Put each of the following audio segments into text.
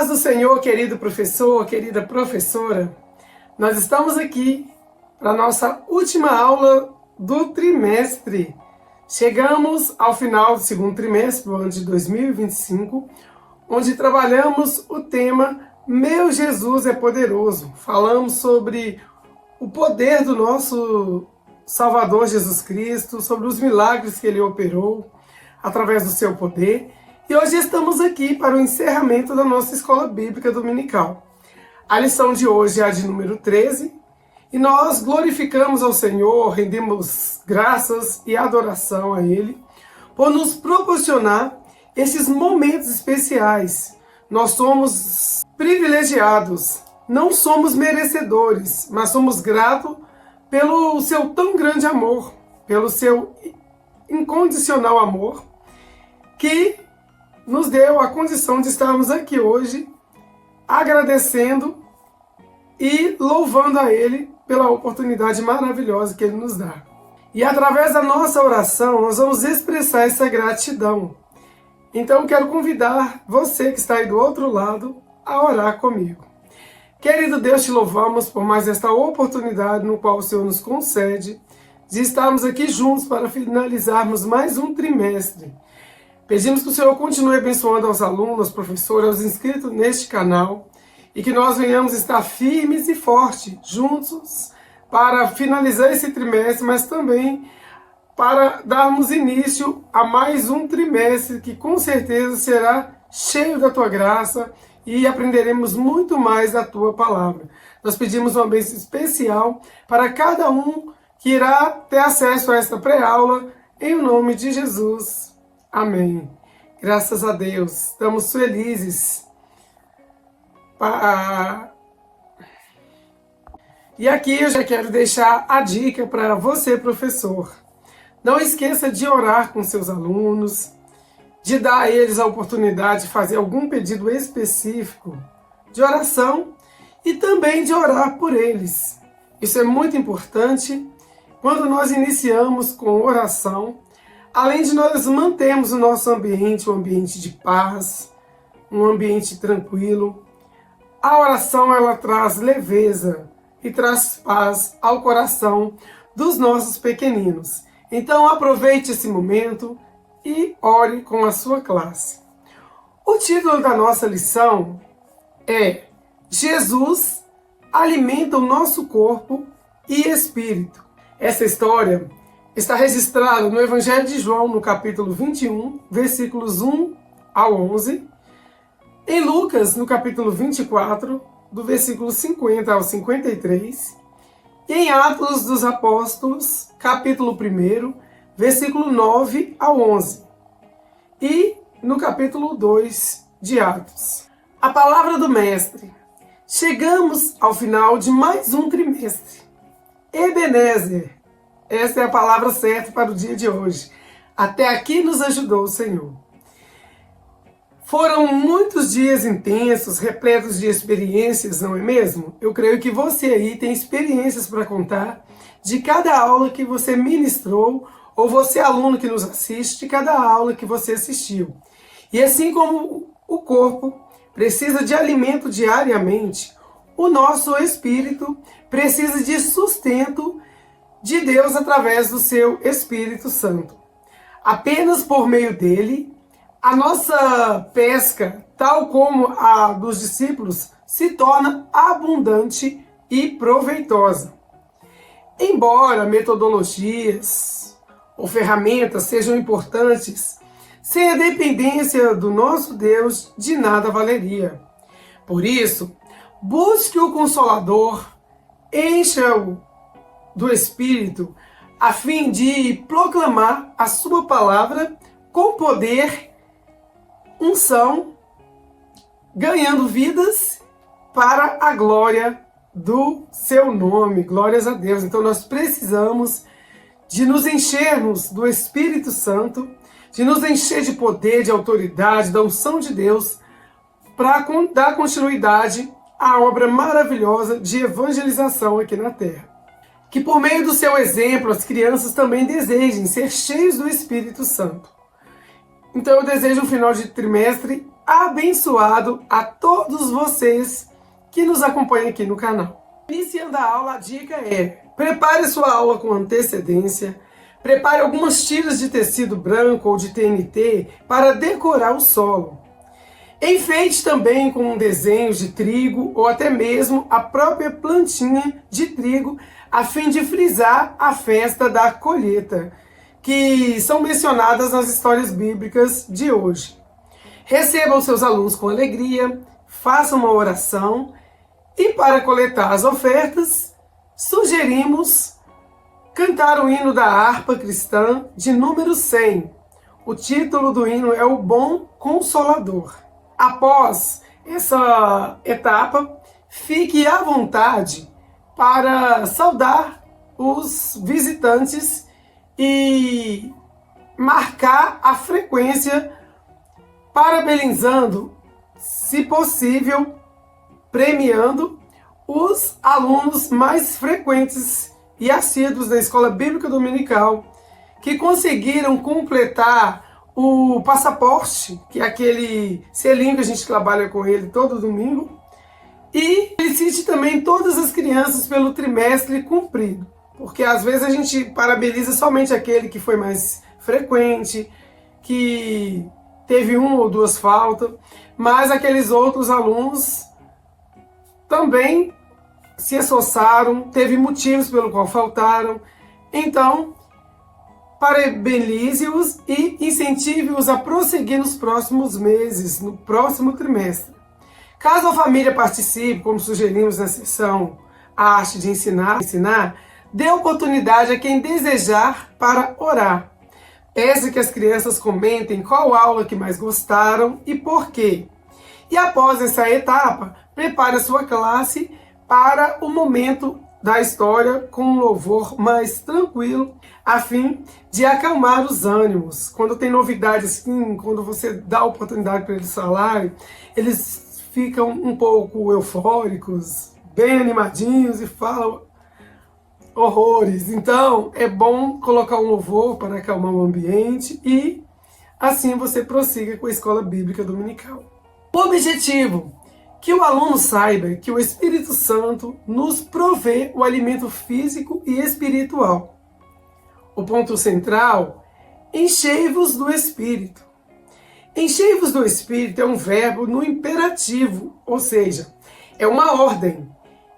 paz do Senhor, querido professor, querida professora. Nós estamos aqui para a nossa última aula do trimestre. Chegamos ao final do segundo trimestre do ano de 2025, onde trabalhamos o tema Meu Jesus é Poderoso. Falamos sobre o poder do nosso Salvador Jesus Cristo, sobre os milagres que Ele operou através do seu poder. E hoje estamos aqui para o encerramento da nossa Escola Bíblica Dominical. A lição de hoje é a de número 13, e nós glorificamos ao Senhor, rendemos graças e adoração a Ele, por nos proporcionar esses momentos especiais. Nós somos privilegiados, não somos merecedores, mas somos gratos pelo seu tão grande amor, pelo seu incondicional amor, que nos deu a condição de estarmos aqui hoje agradecendo e louvando a Ele pela oportunidade maravilhosa que Ele nos dá. E através da nossa oração, nós vamos expressar essa gratidão. Então, quero convidar você que está aí do outro lado a orar comigo. Querido Deus, te louvamos por mais esta oportunidade no qual o Senhor nos concede de estarmos aqui juntos para finalizarmos mais um trimestre. Pedimos que o Senhor continue abençoando aos alunos, aos professores, aos inscritos neste canal e que nós venhamos estar firmes e fortes juntos para finalizar esse trimestre, mas também para darmos início a mais um trimestre que com certeza será cheio da Tua graça e aprenderemos muito mais da Tua palavra. Nós pedimos uma bênção especial para cada um que irá ter acesso a esta pré-aula, em nome de Jesus. Amém. Graças a Deus. Estamos felizes. E aqui eu já quero deixar a dica para você, professor. Não esqueça de orar com seus alunos, de dar a eles a oportunidade de fazer algum pedido específico de oração e também de orar por eles. Isso é muito importante quando nós iniciamos com oração. Além de nós mantermos o nosso ambiente, um ambiente de paz, um ambiente tranquilo, a oração ela traz leveza e traz paz ao coração dos nossos pequeninos. Então aproveite esse momento e ore com a sua classe. O título da nossa lição é Jesus alimenta o nosso corpo e espírito. Essa história está registrado no Evangelho de João, no capítulo 21, versículos 1 ao 11, em Lucas, no capítulo 24, do versículo 50 ao 53, e em Atos dos Apóstolos, capítulo 1, versículo 9 ao 11, e no capítulo 2 de Atos. A palavra do Mestre. Chegamos ao final de mais um trimestre. Ebenezer. Essa é a palavra certa para o dia de hoje. Até aqui nos ajudou o Senhor. Foram muitos dias intensos, repletos de experiências, não é mesmo? Eu creio que você aí tem experiências para contar de cada aula que você ministrou, ou você aluno que nos assiste, de cada aula que você assistiu. E assim como o corpo precisa de alimento diariamente, o nosso espírito precisa de sustento de Deus através do seu Espírito Santo. Apenas por meio dele, a nossa pesca, tal como a dos discípulos, se torna abundante e proveitosa. Embora metodologias ou ferramentas sejam importantes, sem a dependência do nosso Deus, de nada valeria. Por isso, busque o Consolador, encha-o do Espírito, a fim de proclamar a sua palavra com poder, unção, ganhando vidas para a glória do seu nome. Glórias a Deus. Então nós precisamos de nos enchermos do Espírito Santo, de nos encher de poder, de autoridade, da unção de Deus, para dar continuidade à obra maravilhosa de evangelização aqui na Terra. Que por meio do seu exemplo, as crianças também desejem ser cheios do Espírito Santo. Então eu desejo um final de trimestre abençoado a todos vocês que nos acompanham aqui no canal. Iniciando a aula, a dica é: prepare sua aula com antecedência, prepare algumas tiras de tecido branco ou de TNT para decorar o solo. Enfeite também com desenhos de trigo ou até mesmo a própria plantinha de trigo, a fim de frisar a festa da colheita, que são mencionadas nas histórias bíblicas de hoje. Recebam seus alunos com alegria, façam uma oração e, para coletar as ofertas, sugerimos cantar o hino da harpa cristã de número 100. O título do hino é O Bom Consolador. Após essa etapa, fique à vontade para saudar os visitantes e marcar a frequência, parabenizando, se possível, premiando os alunos mais frequentes e assíduos da Escola Bíblica Dominical que conseguiram completar o passaporte, que é aquele selinho que a gente trabalha com ele todo domingo, e felicite também todas as crianças pelo trimestre cumprido, porque às vezes a gente parabeniza somente aquele que foi mais frequente, que teve 1 ou 2 faltas, mas aqueles outros alunos também se esforçaram, teve motivos pelo qual faltaram. Então, parabenize-os e incentive-os a prosseguir nos próximos meses, no próximo trimestre. Caso a família participe, como sugerimos na sessão A Arte de Ensinar, dê oportunidade a quem desejar para orar. Peça que as crianças comentem qual aula que mais gostaram e por quê. E após essa etapa, prepare a sua classe para o momento da história com um louvor mais tranquilo, a fim de acalmar os ânimos. Quando tem novidade assim, quando você dá oportunidade para eles falarem, eles ficam um pouco eufóricos, bem animadinhos e falam horrores. Então é bom colocar um louvor para acalmar o ambiente e assim você prossiga com a Escola Bíblica Dominical. O objetivo: que o aluno saiba que o Espírito Santo nos provê o alimento físico e espiritual. O ponto central: enchei-vos do Espírito. Enchei-vos do Espírito é um verbo no imperativo, ou seja, é uma ordem.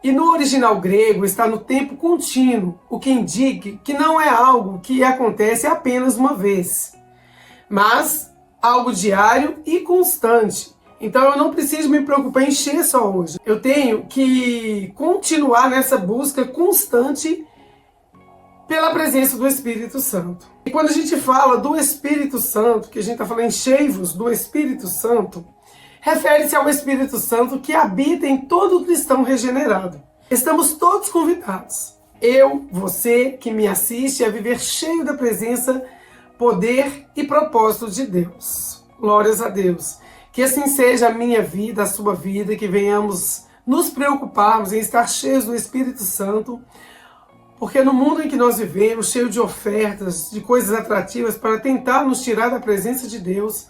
E no original grego está no tempo contínuo, o que indica que não é algo que acontece apenas uma vez, mas algo diário e constante. Então eu não preciso me preocupar em encher só hoje. Eu tenho que continuar nessa busca constante pela presença do Espírito Santo. E quando a gente fala do Espírito Santo, que a gente está falando enchei-vos do Espírito Santo, refere-se ao Espírito Santo que habita em todo cristão regenerado. Estamos todos convidados, eu, você que me assiste, a viver cheio da presença, poder e propósito de Deus. Glórias a Deus. Que assim seja a minha vida, a sua vida, que venhamos nos preocuparmos em estar cheios do Espírito Santo, porque no mundo em que nós vivemos, cheio de ofertas, de coisas atrativas para tentar nos tirar da presença de Deus,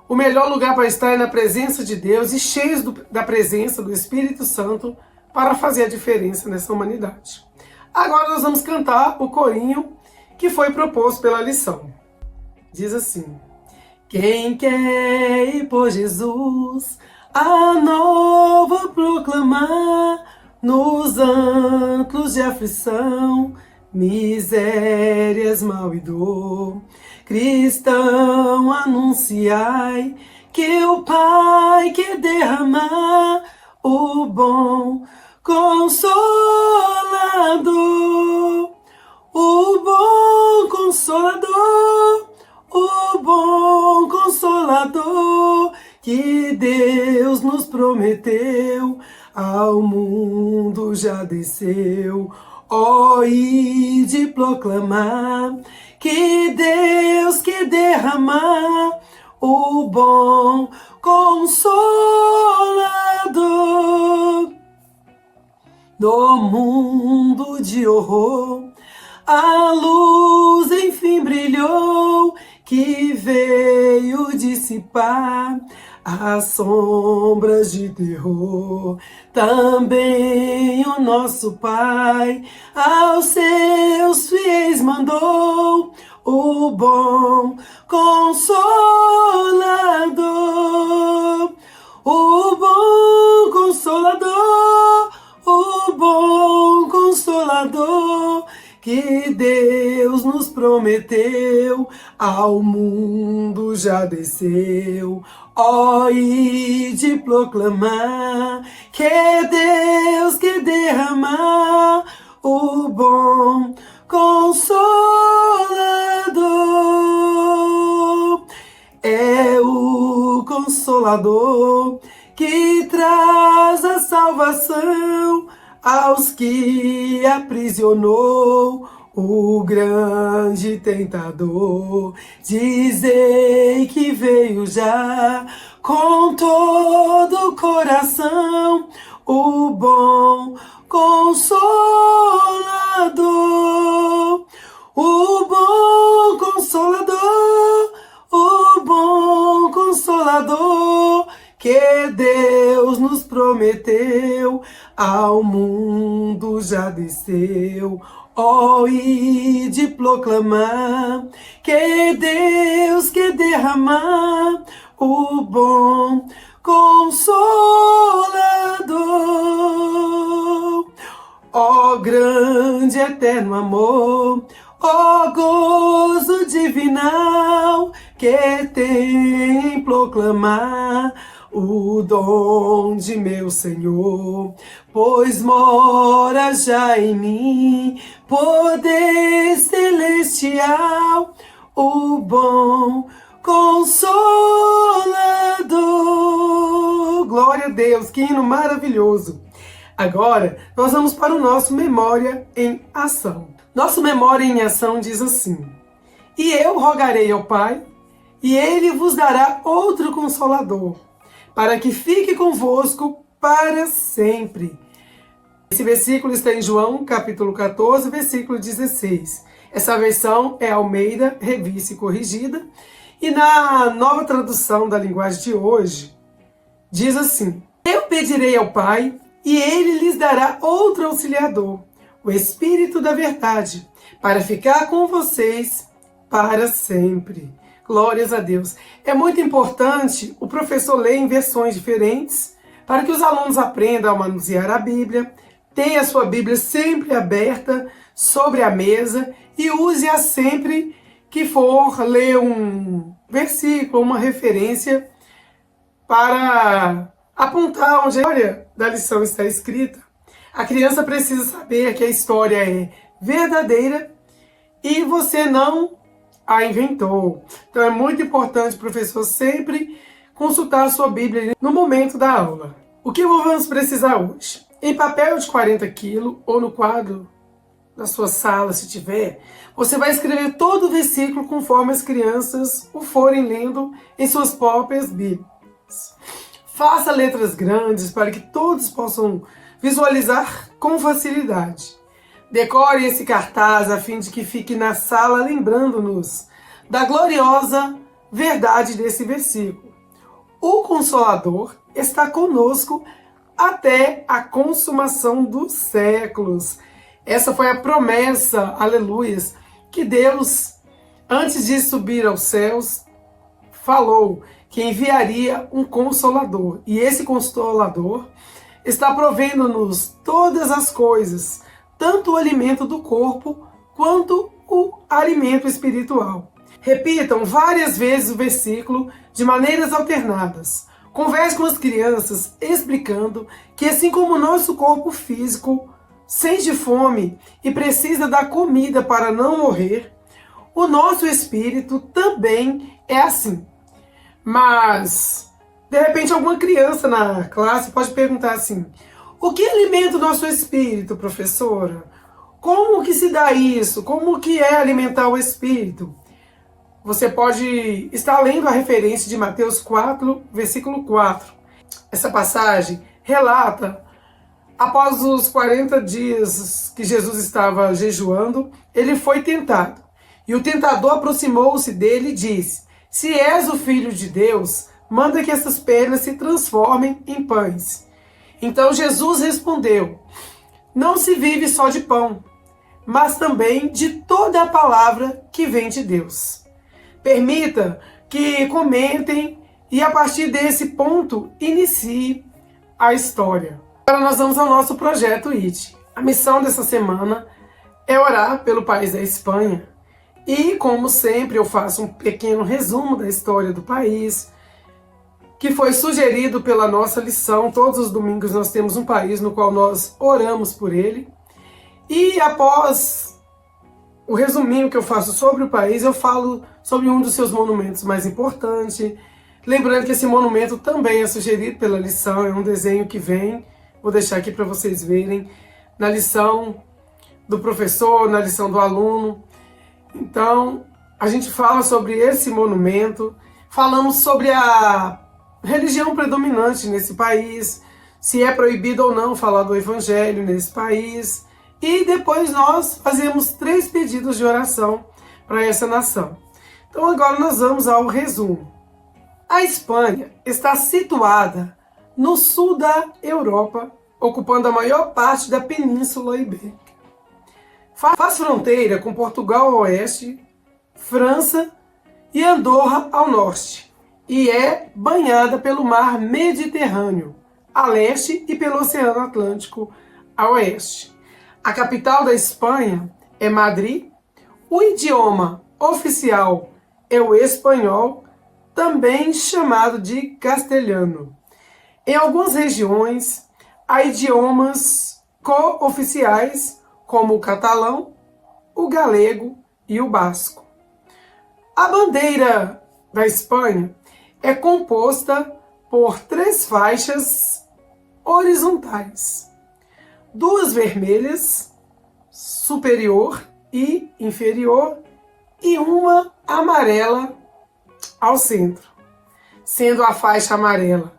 o melhor lugar para estar é na presença de Deus e cheios da presença do Espírito Santo para fazer a diferença nessa humanidade. Agora nós vamos cantar o corinho que foi proposto pela lição. Diz assim: quem quer ir por Jesus, a nova proclamar, nos antros de aflição, misérias, mal e dor, cristão, anunciai que o Pai quer derramar o bom Consolador, o bom Consolador, o bom Consolador que Deus nos prometeu, ao mundo já desceu. Ó, ide proclamar que Deus quer derramar o bom Consolador. No mundo de horror, a luz enfim brilhou, que veio dissipar as sombras de terror. Também o nosso Pai aos seus fiéis mandou o bom Consolador, o bom Consolador, o bom Consolador que Deus nos prometeu, ao mundo já desceu. Ó, ide proclamar que Deus quer derramar o bom Consolador. É o Consolador que traz a salvação aos que aprisionou o grande tentador. Dizei que veio já com todo o coração o bom Consolador, o bom Consolador, o bom Consolador que Deus nos prometeu, ao mundo já desceu. Ó, ide proclamar que Deus quer derramar o bom Consolador. Ó, grande eterno amor, ó, gozo divinal que tem em proclamar o dom de meu Senhor, pois mora já em mim poder celestial, o bom Consolador. Glória a Deus, que hino maravilhoso! Agora, nós vamos para o nosso Memória em Ação. Nosso Memória em Ação diz assim: e eu rogarei ao Pai, e Ele vos dará outro Consolador, para que fique convosco para sempre. Esse versículo está em João, capítulo 14, versículo 16. Essa versão é Almeida, Revista e Corrigida. E na nova tradução da linguagem de hoje, diz assim: eu pedirei ao Pai, e Ele lhes dará outro auxiliador, o Espírito da Verdade, para ficar com vocês para sempre. Glórias a Deus. É muito importante o professor ler em versões diferentes para que os alunos aprendam a manusear a Bíblia, tenha a sua Bíblia sempre aberta sobre a mesa e use-a sempre que for ler um versículo, uma referência, para apontar onde a história da lição está escrita. A criança precisa saber que a história é verdadeira e você não a inventou. Então é muito importante o professor sempre consultar a sua Bíblia no momento da aula. O que vamos precisar hoje? Em papel de 40 kg ou no quadro da sua sala, se tiver, você vai escrever todo o versículo conforme as crianças o forem lendo em suas próprias Bíblias. Faça letras grandes para que todos possam visualizar com facilidade. Decore esse cartaz a fim de que fique na sala lembrando-nos da gloriosa verdade desse versículo. O Consolador está conosco até a consumação dos séculos. Essa foi a promessa, aleluias, que Deus, antes de subir aos céus, falou que enviaria um Consolador. E esse Consolador está provendo-nos todas as coisas, tanto o alimento do corpo quanto o alimento espiritual. Repitam várias vezes o versículo de maneiras alternadas. Converse com as crianças explicando que assim como o nosso corpo físico sente fome e precisa da comida para não morrer, o nosso espírito também é assim. Mas, de repente, alguma criança na classe pode perguntar assim: o que alimenta o nosso espírito, professora? Como que se dá isso? Como que é alimentar o espírito? Você pode estar lendo a referência de Mateus 4, versículo 4. Essa passagem relata, após os 40 dias que Jesus estava jejuando, ele foi tentado. E o tentador aproximou-se dele e disse: se és o Filho de Deus, manda que essas pedras se transformem em pães. Então Jesus respondeu: não se vive só de pão, mas também de toda a palavra que vem de Deus. Permita que comentem e a partir desse ponto inicie a história. Agora nós vamos ao nosso projeto IT. A missão dessa semana é orar pelo país da Espanha. E, como sempre, eu faço um pequeno resumo da história do país, que foi sugerido pela nossa lição. Todos os domingos nós temos um país no qual nós oramos por ele. E após o resuminho que eu faço sobre o país, eu falo sobre um dos seus monumentos mais importantes. Lembrando que esse monumento também é sugerido pela lição, é um desenho que vem, vou deixar aqui para vocês verem, na lição do professor, na lição do aluno. Então, a gente fala sobre esse monumento, falamos sobre a religião predominante nesse país, se é proibido ou não falar do evangelho nesse país, e depois nós fazemos 3 pedidos de oração para essa nação. Então agora nós vamos ao resumo. A Espanha está situada no sul da Europa, ocupando a maior parte da Península Ibérica. Faz fronteira com Portugal ao oeste, França e Andorra ao norte, e é banhada pelo mar Mediterrâneo a leste e pelo Oceano Atlântico a oeste. A capital da Espanha é Madrid. O idioma oficial é o espanhol, também chamado de castelhano. Em algumas regiões, há idiomas co-oficiais, como o catalão, o galego e o basco. A bandeira da Espanha é composta por 3 faixas horizontais, 2 vermelhas, superior e inferior, e uma amarela ao centro, sendo a faixa amarela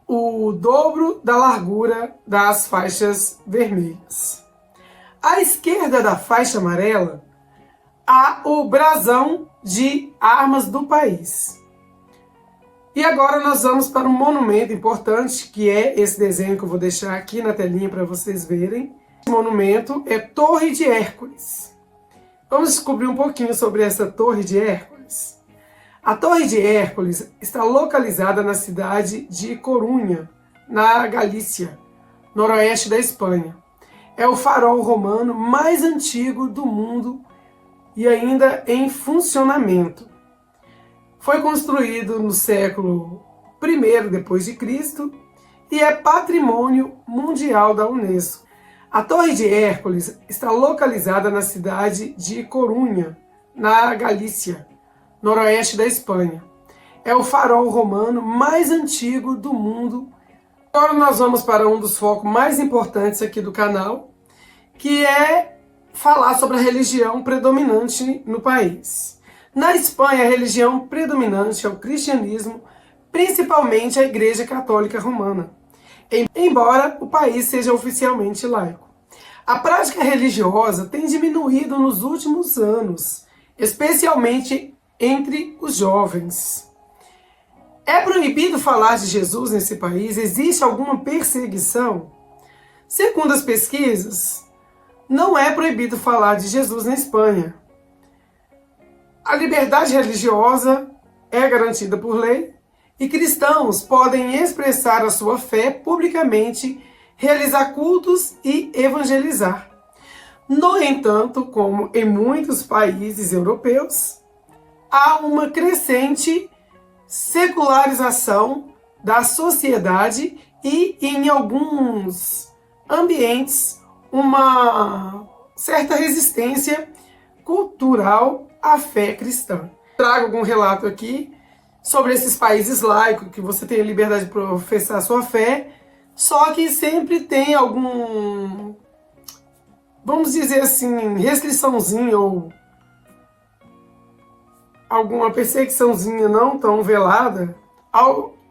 o dobro da largura das faixas vermelhas. À esquerda da faixa amarela há o brasão de armas do país. E agora nós vamos para um monumento importante, que é esse desenho que eu vou deixar aqui na telinha para vocês verem. Esse monumento é Torre de Hércules. Vamos descobrir um pouquinho sobre essa Torre de Hércules. A Torre de Hércules está localizada na cidade de Corunha, na Galícia, noroeste da Espanha. É o farol romano mais antigo do mundo e ainda em funcionamento. Foi construído no século I depois de Cristo e é patrimônio mundial da Unesco. A Torre de Hércules está localizada na cidade de Corunha, na Galícia, noroeste da Espanha. É o farol romano mais antigo do mundo. Agora nós vamos para um dos focos mais importantes aqui do canal, que é falar sobre a religião predominante no país. Na Espanha, a religião predominante é o cristianismo, principalmente a Igreja Católica Romana, embora o país seja oficialmente laico. A prática religiosa tem diminuído nos últimos anos, especialmente entre os jovens. É proibido falar de Jesus nesse país? Existe alguma perseguição? Segundo as pesquisas, não é proibido falar de Jesus na Espanha. A liberdade religiosa é garantida por lei e cristãos podem expressar a sua fé publicamente, realizar cultos e evangelizar. No entanto, como em muitos países europeus, há uma crescente secularização da sociedade e, em alguns ambientes, uma certa resistência cultural à fé cristã. Trago algum relato aqui sobre esses países laicos, que você tem a liberdade de professar a sua fé, só que sempre tem algum, vamos dizer assim, restriçãozinha ou alguma perseguiçãozinha não tão velada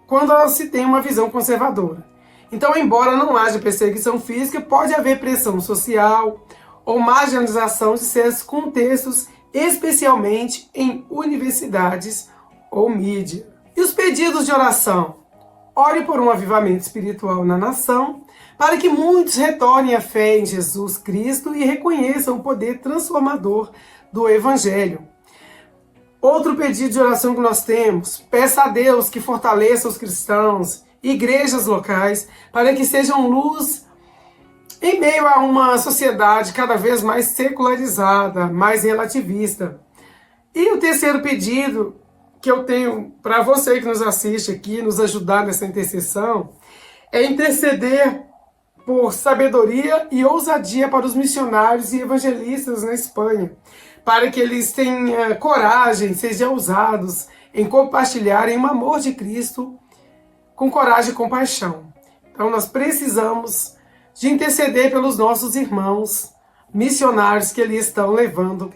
quando se tem uma visão conservadora. Então, embora não haja perseguição física, pode haver pressão social ou marginalização de certos contextos, especialmente em universidades ou mídia. E os pedidos de oração? Ore por um avivamento espiritual na nação, para que muitos retornem à fé em Jesus Cristo e reconheçam o poder transformador do Evangelho. Outro pedido de oração que nós temos: peça a Deus que fortaleça os cristãos, igrejas locais, para que sejam luz em meio a uma sociedade cada vez mais secularizada, mais relativista. E o terceiro pedido que eu tenho para você que nos assiste aqui, nos ajudar nessa intercessão, é interceder por sabedoria e ousadia para os missionários e evangelistas na Espanha, para que eles tenham coragem, sejam ousados em compartilharem o amor de Cristo com coragem e compaixão. Então nós precisamos de interceder pelos nossos irmãos missionários que ali estão levando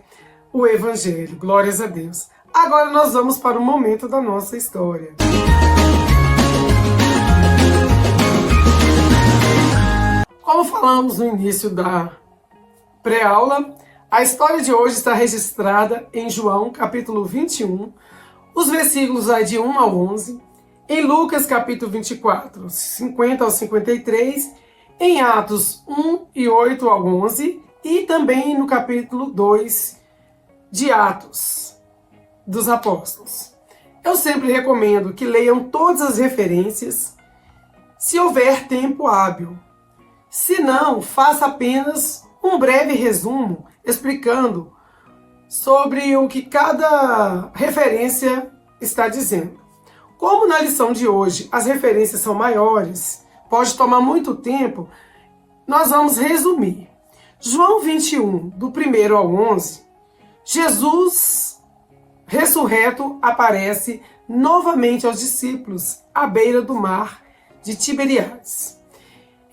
o Evangelho. Glórias a Deus. Agora nós vamos para o momento da nossa história. Como falamos no início da pré-aula, a história de hoje está registrada em João, capítulo 21, os versículos de 1 ao 11, em Lucas, capítulo 24, 50 ao 53, em Atos 1 e 8 ao 11, e também no capítulo 2 de Atos dos Apóstolos. Eu sempre recomendo que leiam todas as referências, se houver tempo hábil. Se não, faça apenas um breve resumo explicando sobre o que cada referência está dizendo. Como na lição de hoje as referências são maiores, pode tomar muito tempo, nós vamos resumir. João 21, do 1 ao 11, Jesus ressurreto aparece novamente aos discípulos à beira do mar de Tiberíades.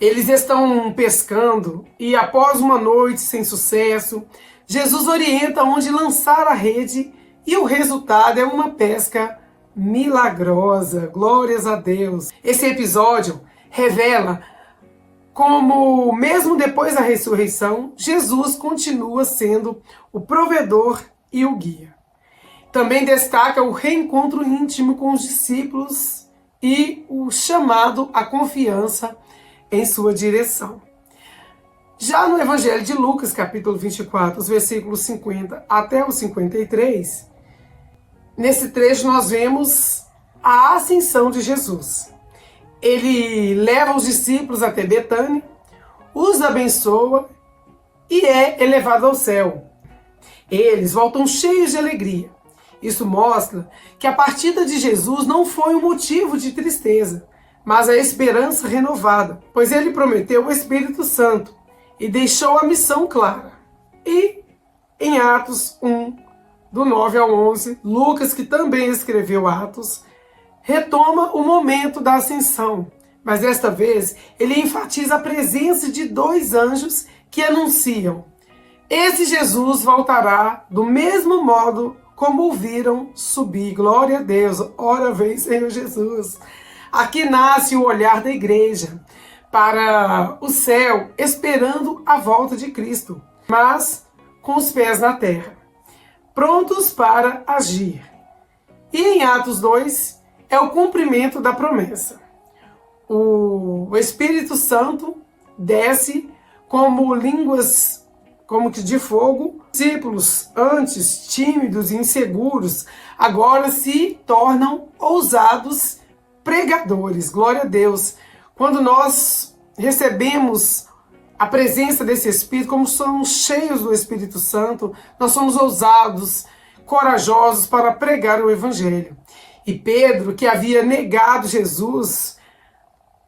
Eles estão pescando e, após uma noite sem sucesso, Jesus orienta onde lançar a rede e o resultado é uma pesca milagrosa. Glórias a Deus! Esse episódio revela como, mesmo depois da ressurreição, Jesus continua sendo o provedor e o guia. Também destaca o reencontro íntimo com os discípulos e o chamado à confiança em sua direção. Já no Evangelho de Lucas, capítulo 24, os versículos 50 até o 53, nesse trecho nós vemos a ascensão de Jesus. Ele leva os discípulos até Betânia, os abençoa e é elevado ao céu. Eles voltam cheios de alegria. Isso mostra que a partida de Jesus não foi um motivo de tristeza, mas a esperança renovada, pois ele prometeu o Espírito Santo e deixou a missão clara. E em Atos 1, do 9 ao 11, Lucas, que também escreveu Atos, retoma o momento da ascensão, mas desta vez ele enfatiza a presença de 2 anjos que anunciam: esse Jesus voltará do mesmo modo como o viram subir. Glória a Deus! Ora vem, Senhor Jesus! Aqui nasce o olhar da igreja para o céu, esperando a volta de Cristo, mas com os pés na terra, prontos para agir. E em Atos 2 é o cumprimento da promessa. O Espírito Santo desce como línguas como que de fogo. Discípulos, antes tímidos e inseguros, agora se tornam ousados pregadores. Glória a Deus! Quando nós recebemos a presença desse Espírito, como somos cheios do Espírito Santo, nós somos ousados, corajosos para pregar o Evangelho. E Pedro, que havia negado Jesus,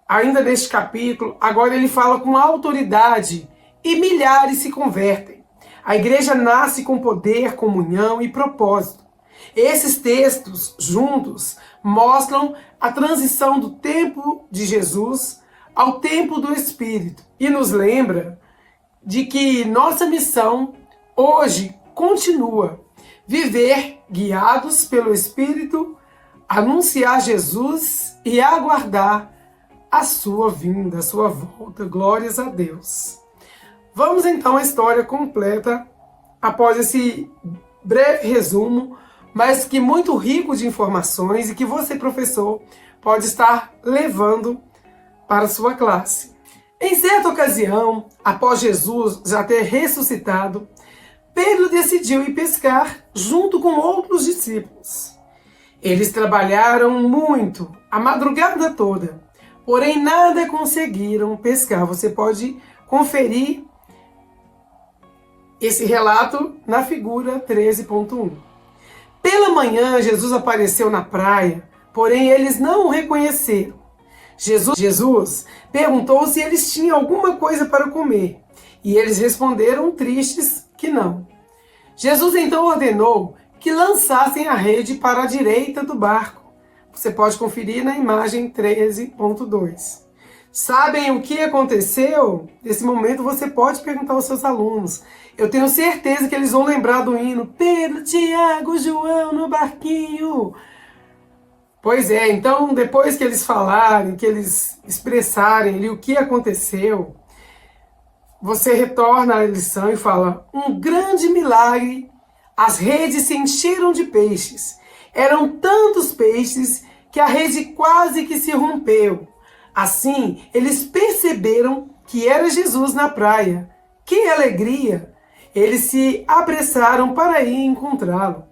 ainda neste capítulo, agora ele fala com autoridade e milhares se convertem. A igreja nasce com poder, comunhão e propósito. Esses textos juntos mostram a transição do tempo de Jesus ao tempo do Espírito e nos lembra de que nossa missão hoje continua: viver guiados pelo Espírito, anunciar Jesus e aguardar a sua vinda, a sua volta. Glórias a Deus! Vamos então à história completa, após esse breve resumo, mas que muito rico de informações e que você, professor, pode estar levando para a sua classe. Em certa ocasião, após Jesus já ter ressuscitado, Pedro decidiu ir pescar junto com outros discípulos. Eles trabalharam muito, a madrugada toda, porém nada conseguiram pescar. Você pode conferir esse relato na figura 13.1. Pela manhã, Jesus apareceu na praia, porém eles não o reconheceram. Jesus perguntou se eles tinham alguma coisa para comer, e eles responderam tristes que não. Jesus então ordenou que lançassem a rede para a direita do barco. Você pode conferir na imagem 13.2. Sabem o que aconteceu? Nesse momento você pode perguntar aos seus alunos. Eu tenho certeza que eles vão lembrar do hino Pedro, Tiago, João no barquinho. Pois é, então depois que eles falarem, que eles expressarem ali o que aconteceu, você retorna à lição e fala: um grande milagre, as redes se encheram de peixes. Eram tantos peixes que a rede quase que se rompeu. Assim, eles perceberam que era Jesus na praia. Que alegria! Eles se apressaram para ir encontrá-lo.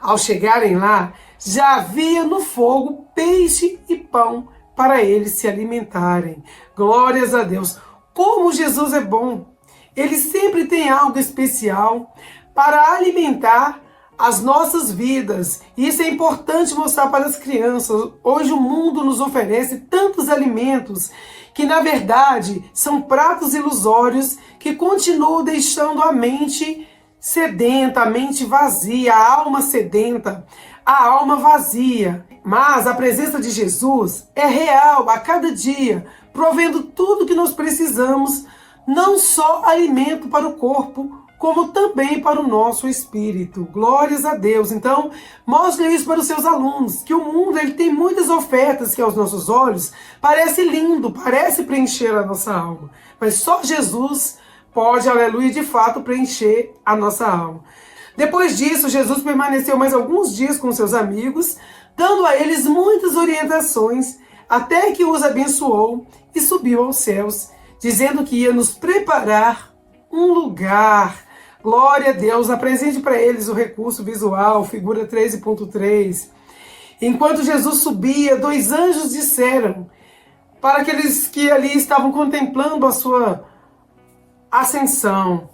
Ao chegarem lá, já havia no fogo peixe e pão para eles se alimentarem. Glórias a Deus! Como Jesus é bom! Ele sempre tem algo especial para alimentar as nossas vidas. Isso é importante mostrar para as crianças. Hoje o mundo nos oferece tantos alimentos que, na verdade, são pratos ilusórios que continuam deixando a mente sedenta, a mente vazia, a alma sedenta, a alma vazia. Mas a presença de Jesus é real a cada dia, provendo tudo que nós precisamos, não só alimento para o corpo, como também para o nosso espírito. Glórias a Deus. Então, mostre isso para os seus alunos, que o mundo ele tem muitas ofertas que aos nossos olhos parece lindo, parece preencher a nossa alma. Mas só Jesus pode, aleluia, de fato preencher a nossa alma. Depois disso, Jesus permaneceu mais alguns dias com seus amigos, dando a eles muitas orientações, até que os abençoou e subiu aos céus, dizendo que ia nos preparar um lugar. Glória a Deus, apresente para eles o recurso visual, figura 13.3. Enquanto Jesus subia, 2 anjos disseram para aqueles que ali estavam contemplando a sua ascensão: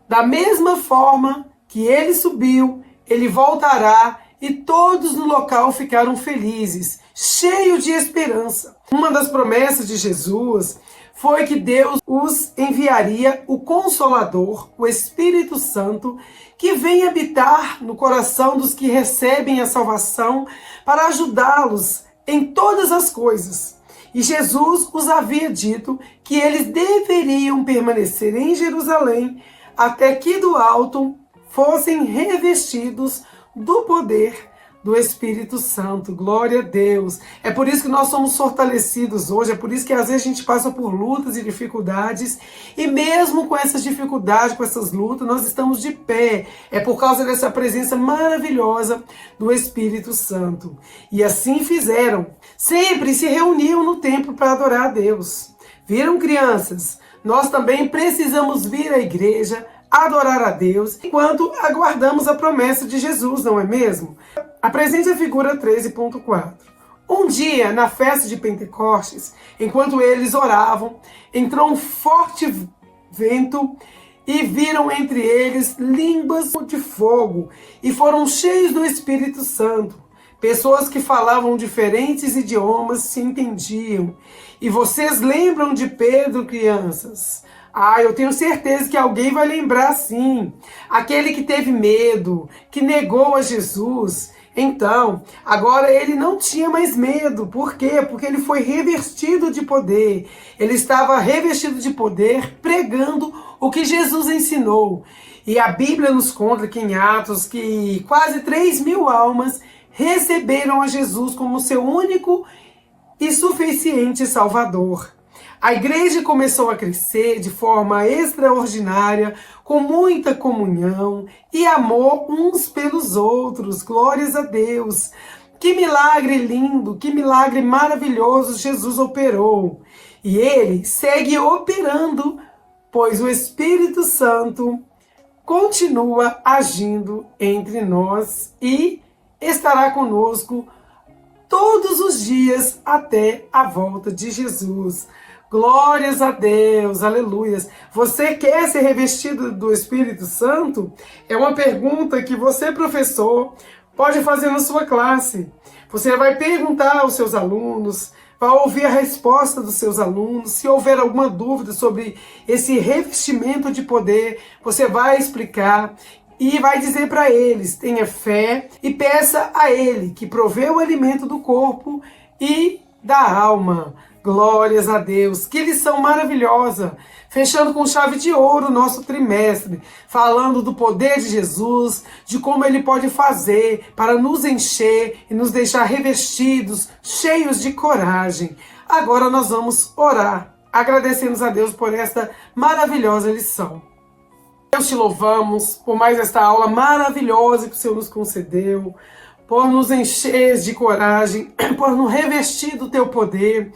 da mesma forma que ele subiu, ele voltará, e todos no local ficaram felizes, cheios de esperança. Uma das promessas de Jesus foi que Deus os enviaria o Consolador, o Espírito Santo, que vem habitar no coração dos que recebem a salvação para ajudá-los em todas as coisas. E Jesus os havia dito que eles deveriam permanecer em Jerusalém até que do alto fossem revestidos do poder do Espírito Santo. Glória a Deus. É por isso que nós somos fortalecidos hoje, é por isso que às vezes a gente passa por lutas e dificuldades, e mesmo com essas dificuldades, com essas lutas, nós estamos de pé. É por causa dessa presença maravilhosa do Espírito Santo. E assim fizeram. Sempre se reuniam no templo para adorar a Deus. Viram, crianças? Nós também precisamos vir à igreja, adorar a Deus, enquanto aguardamos a promessa de Jesus, não é mesmo? Apresente a figura 13.4. Um dia, na festa de Pentecostes, enquanto eles oravam, entrou um forte vento e viram entre eles línguas de fogo e foram cheios do Espírito Santo. Pessoas que falavam diferentes idiomas se entendiam. E vocês lembram de Pedro, crianças? Eu tenho certeza que alguém vai lembrar sim. Aquele que teve medo, que negou a Jesus. Então, agora ele não tinha mais medo. Por quê? Porque ele foi revestido de poder. Ele estava revestido de poder, pregando o que Jesus ensinou. E a Bíblia nos conta que em Atos que quase 3.000 almas receberam a Jesus como seu único e suficiente Salvador. A igreja começou a crescer de forma extraordinária, com muita comunhão e amor uns pelos outros. Glórias a Deus! Que milagre lindo, que milagre maravilhoso Jesus operou. E ele segue operando, pois o Espírito Santo continua agindo entre nós e estará conosco todos os dias até a volta de Jesus. Glórias a Deus, aleluias. Você quer ser revestido do Espírito Santo? É uma pergunta que você, professor, pode fazer na sua classe. Você vai perguntar aos seus alunos, vai ouvir a resposta dos seus alunos. Se houver alguma dúvida sobre esse revestimento de poder, você vai explicar e vai dizer para eles: tenha fé e peça a Ele que provê o alimento do corpo e da alma. Glórias a Deus, que lição maravilhosa! Fechando com chave de ouro o nosso trimestre, falando do poder de Jesus, de como Ele pode fazer para nos encher e nos deixar revestidos, cheios de coragem. Agora nós vamos orar, agradecemos a Deus por esta maravilhosa lição. Deus, te louvamos por mais esta aula maravilhosa que o Senhor nos concedeu, por nos encher de coragem, por nos revestir do teu poder.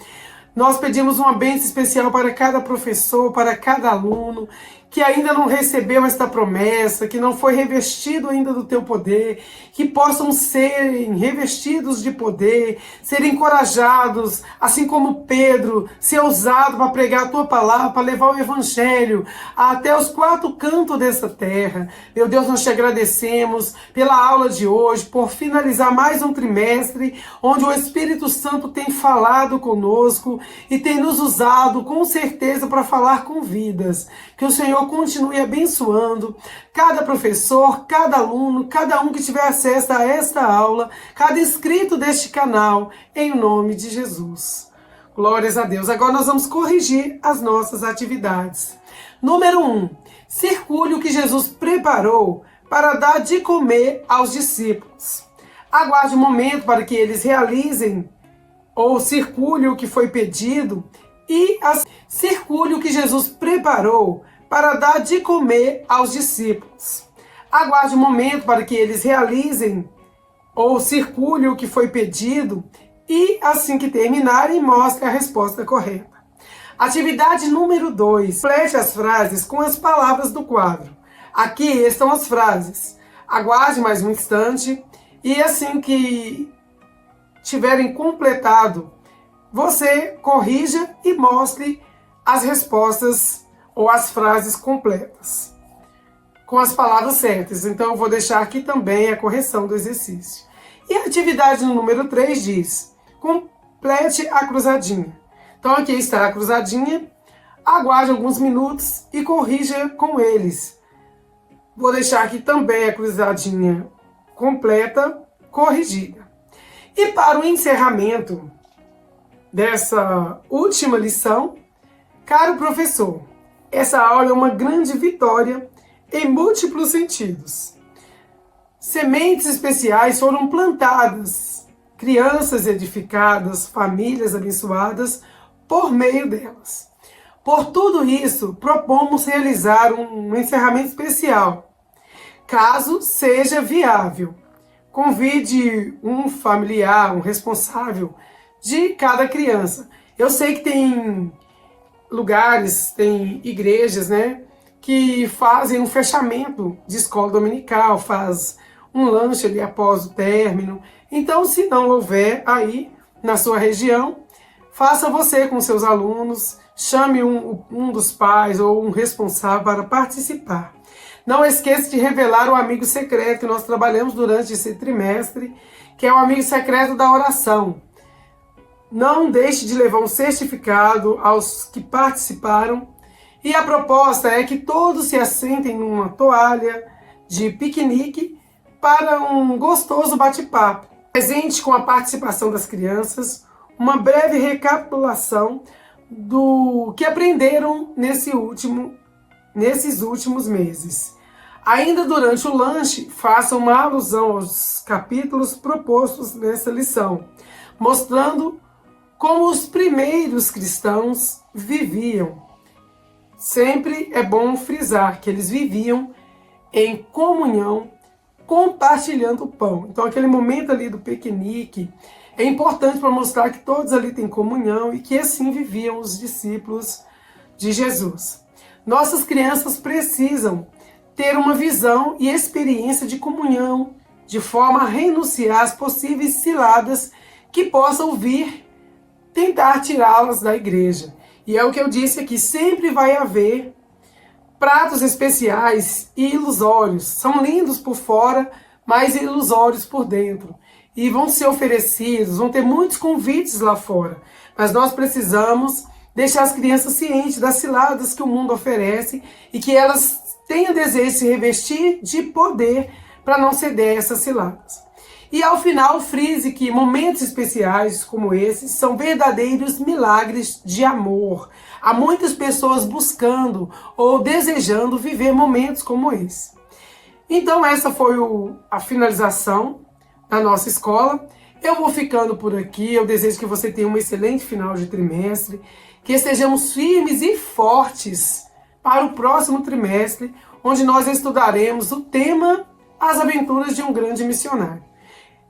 Nós pedimos uma bênção especial para cada professor, para cada aluno que ainda não recebeu esta promessa, que não foi revestido ainda do teu poder, que possam serem revestidos de poder, serem encorajados, assim como Pedro, ser ousado para pregar a tua palavra, para levar o evangelho até os quatro cantos dessa terra. Meu Deus, nós te agradecemos pela aula de hoje, por finalizar mais um trimestre, onde o Espírito Santo tem falado conosco e tem nos usado com certeza para falar com vidas. Que o Senhor continue abençoando cada professor, cada aluno, cada um que tiver acesso a esta aula, cada inscrito deste canal, em nome de Jesus. Glórias a Deus. Agora nós vamos corrigir as nossas atividades. Número 1. Circule o que Jesus preparou para dar de comer aos discípulos. Aguarde um momento para que eles realizem ou circule o que foi pedido e circule o que Jesus preparou para dar de comer aos discípulos. Aguarde um momento para que eles realizem ou circule o que foi pedido e, assim que terminarem, mostre a resposta correta. Atividade número 2. Complete as frases com as palavras do quadro. Aqui estão as frases. Aguarde mais um instante e, assim que tiverem completado, você corrija e mostre as respostas ou as frases completas, com as palavras certas. Então eu vou deixar aqui também a correção do exercício. E a atividade número 3 diz: complete a cruzadinha. Então aqui está a cruzadinha, aguarde alguns minutos e corrija com eles. Vou deixar aqui também a cruzadinha completa, corrigida. E para o encerramento dessa última lição, caro professor, essa aula é uma grande vitória em múltiplos sentidos. Sementes especiais foram plantadas, crianças edificadas, famílias abençoadas por meio delas. Por tudo isso, propomos realizar um encerramento especial. Caso seja viável, convide um familiar, um responsável de cada criança. Eu sei que tem lugares, tem igrejas, né, que fazem um fechamento de escola dominical, faz um lanche ali após o término. Então, se não houver aí na sua região, faça você com seus alunos, chame um dos pais ou um responsável para participar. Não esqueça de revelar o amigo secreto que nós trabalhamos durante esse trimestre, que é o amigo secreto da oração. Não deixe de levar um certificado aos que participaram. E a proposta é que todos se assentem numa toalha de piquenique para um gostoso bate-papo. Presente com a participação das crianças, uma breve recapitulação do que aprenderam nesses últimos meses. Ainda durante o lanche, faça uma alusão aos capítulos propostos nessa lição, mostrando como os primeiros cristãos viviam. Sempre é bom frisar que eles viviam em comunhão, compartilhando o pão. Então aquele momento ali do piquenique é importante para mostrar que todos ali têm comunhão e que assim viviam os discípulos de Jesus. Nossas crianças precisam ter uma visão e experiência de comunhão, de forma a renunciar às possíveis ciladas que possam vir tentar tirá-las da igreja. E é o que eu disse aqui, sempre vai haver pratos especiais e ilusórios. São lindos por fora, mas ilusórios por dentro. E vão ser oferecidos, vão ter muitos convites lá fora. Mas nós precisamos deixar as crianças cientes das ciladas que o mundo oferece e que elas tenham desejo de se revestir de poder para não ceder a essas ciladas. E ao final, frise que momentos especiais como esses são verdadeiros milagres de amor. Há muitas pessoas buscando ou desejando viver momentos como esse. Então essa foi a finalização da nossa escola. Eu vou ficando por aqui, eu desejo que você tenha um excelente final de trimestre, que estejamos firmes e fortes para o próximo trimestre, onde nós estudaremos o tema As Aventuras de um Grande Missionário.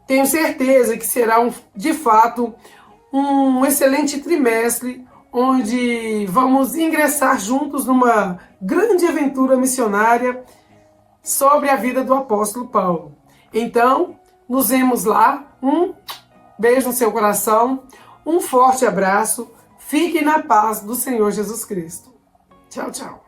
Tenho certeza que será, de fato, um excelente trimestre, onde vamos ingressar juntos numa grande aventura missionária sobre a vida do apóstolo Paulo. Então, nos vemos lá. Um beijo no seu coração, um forte abraço. Fiquem na paz do Senhor Jesus Cristo. Tchau, tchau.